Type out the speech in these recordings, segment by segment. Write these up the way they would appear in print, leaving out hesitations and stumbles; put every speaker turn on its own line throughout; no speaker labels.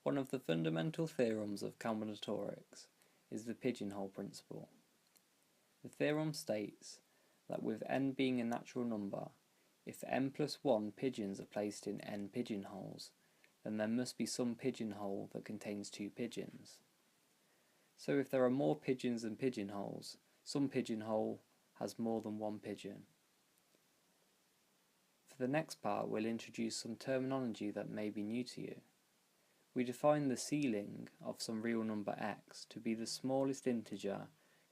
One of the fundamental theorems of combinatorics is the pigeonhole principle. The theorem states that with n being a natural number, if n plus 1 pigeons are placed in n pigeonholes, then there must be some pigeonhole that contains 2 pigeons. So if there are more pigeons than pigeonholes, some pigeonhole has more than one pigeon. For the next part, we'll introduce some terminology that may be new to you. We define the ceiling of some real number x to be the smallest integer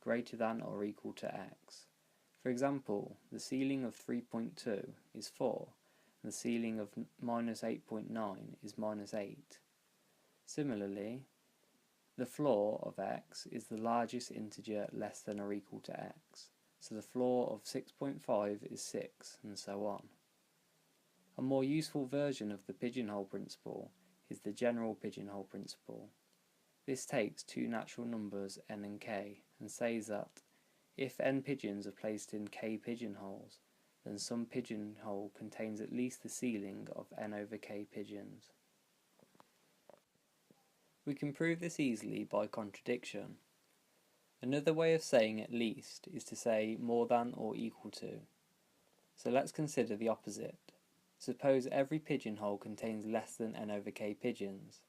greater than or equal to x. For example, the ceiling of 3.2 is 4, and the ceiling of minus 8.9 is minus 8. Similarly, the floor of x is the largest integer less than or equal to x, so the floor of 6.5 is 6, and so on. A more useful version of the pigeonhole principle is the general pigeonhole principle. This takes two natural numbers n and k and says that if n pigeons are placed in k pigeonholes, then some pigeonhole contains at least the ceiling of n over k pigeons. We can prove this easily by contradiction. Another way of saying at least is to say more than or equal to. So let's consider the opposite. Suppose every pigeonhole contains less than n over k pigeons.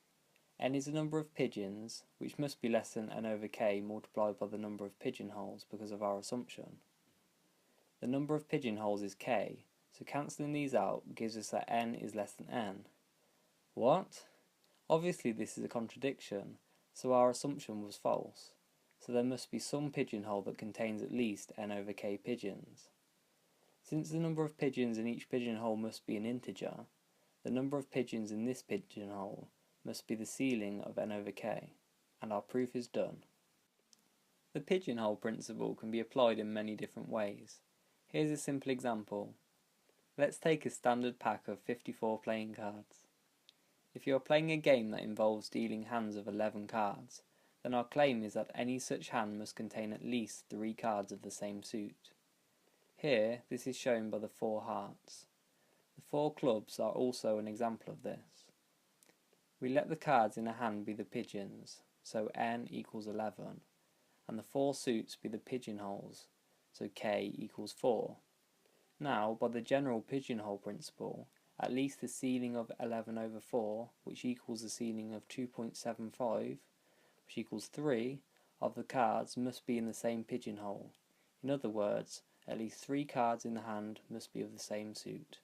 N is the number of pigeons, which must be less than n over k multiplied by the number of pigeonholes because of our assumption. The number of pigeonholes is k, so cancelling these out gives us that n is less than n. What? Obviously this is a contradiction, so our assumption was false. So there must be some pigeonhole that contains at least n over k pigeons. Since the number of pigeons in each pigeonhole must be an integer, the number of pigeons in this pigeonhole must be the ceiling of n over k, and our proof is done. The pigeonhole principle can be applied in many different ways. Here's a simple example. Let's take a standard pack of 54 playing cards. If you are playing a game that involves dealing hands of 11 cards, then our claim is that any such hand must contain at least 3 cards of the same suit. Here, this is shown by the 4 hearts. The 4 clubs are also an example of this. We let the cards in a hand be the pigeons, so n equals 11, and the 4 suits be the pigeonholes, so k equals 4. Now, by the general pigeonhole principle, at least the ceiling of 11 over 4, which equals the ceiling of 2.75, which equals 3, of the cards must be in the same pigeonhole. In other words, at least 3 cards in the hand must be of the same suit.